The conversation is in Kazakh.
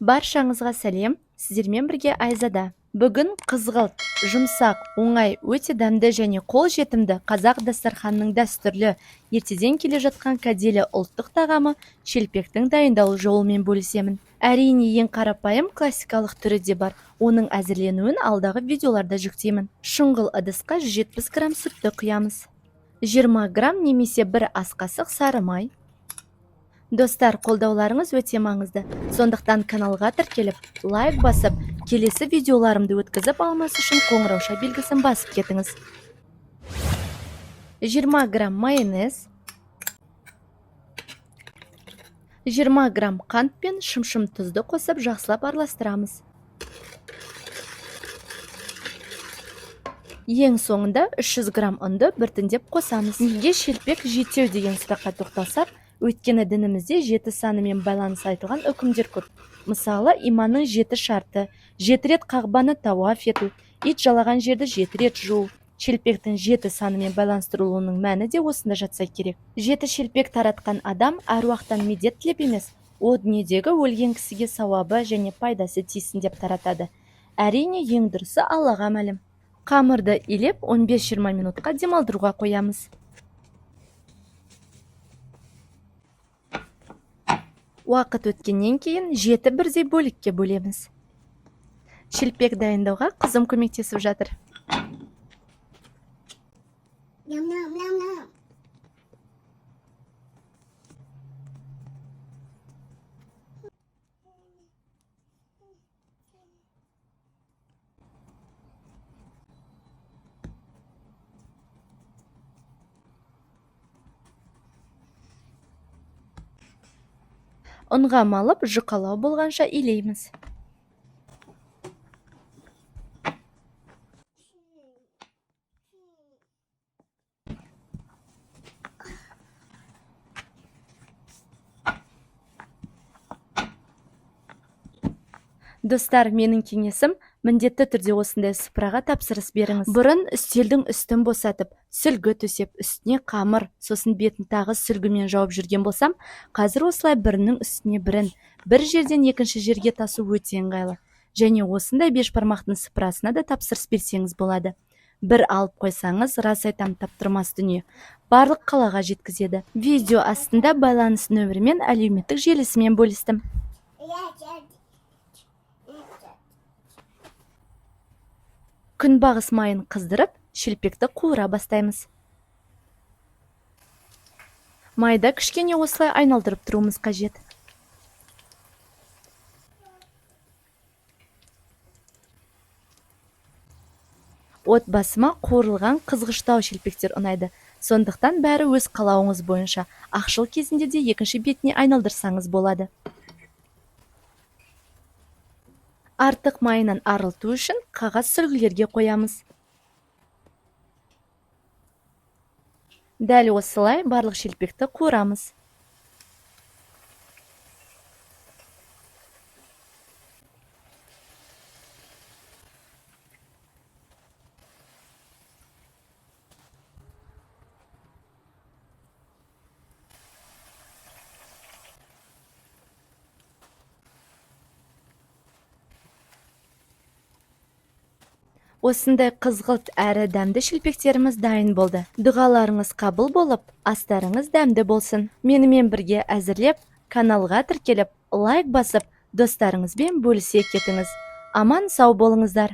Баршаңызға сәлем, сіздермен бірге Айзада. Бүгін қызғылт, жұмсақ, оңай, өте дәмді және қол жетімді қазақ дастарханының дәстүрлі ертеден келе жатқан кәделі ұлттық тағамы шелпектің дайындалу жолымен бөлісемін. Әрине ең қарапайым классикалық түрі де бар. Оның әзірленуін алдағы видеоларда жүктеймін. Шұңғыл ыдысқа 170 грамм сүтті құямыз. 20 грамм немесе 1 ас қасық сары май. Достар, қолдауларыңыз өте маңызды. Сондықтан каналға тіркеліп, лайк басып, келесі видеоларымды өткізіп алмас үшін қоңырауша белгісін басып кетіңіз. 20 грамм майонез, 20 грамм қант пен шым-шым тұзды қосып жақсылап араластырамыз. Ең соңында 300 грамм ұнды біртіндеп қосамыз. Неге шелпек жетеу деген сұраққа тоқталсақ, өйткені дінімізде 7 санымен байланыс айтылған үкімдер көп. Мысалы, иманның 7 шарты, 7 рет қағбаны тауаф ету, ит жалаған жерді 7 рет жуу. Шелпектің 7 санымен байланыстырылуының мәні де осында жатса керек. 7 шелпек таратқан адам әруақтан медет тілеп емес, о дүниедегі өлген кісіге сауабы және пайдасы тисін деп таратады. Әрине ең дұрысы Аллаға мәлім. Қамырды илеп 15-20 минутқа демалдыруға қоямыз. Уақыт өткеннен кейін 7 бірдей бөлікке бөлеміз. Шелпек дайындауға қызым көмектесіп жатыр. Ұнға малып, жұқалау болғанша илейміз. Достар, менің кеңесім, міндетті түрде осындай сыпыраға тапсырыс беріңіз. Бұрын үстелдің үстін босатып, сүлгі төсеп, үстіне қамыр, сосын бетін тағы сүлгімен жауып жүрген болсам, қазір осылай бірінің үстіне бірін, бір жерден екінші жерге тасу өте ыңғайлы. Және осындай бешбармақтың сыпырасына да тапсырыс берсеңіз болады. Бір алып қойсаңыз, рас айтам, таптырмас дүние. Барлық қалаға жеткізеді. Видео астында байланыс нөмірімен әлеуметтік желісімен бөлістім. Күнбағыс майын қыздырып, шелпекті қуыра бастаймыз. Майда кішкене осылай айналдырып тұруымыз қажет. Отбасыма қуырылған қызғыштау шелпектер ұнайды. Сондықтан бәрі өз қалауыңыз бойынша. Ақшыл кезінде де екінші бетіне айналдырсаңыз болады. Артық майынан арылту үшін қағаз сүлгілерге қоямыз. Дәл осылай барлық шелпекті қуырамыз. Осындай қызғылт әрі дәмді шелпектеріміз дайын болды. Дұғаларыңыз қабыл болып, астарыңыз дәмді болсын. Менімен бірге әзірлеп, каналға тіркеліп, лайк басып, достарыңызбен бөлісе кетіңіз. Аман сау болыңыздар.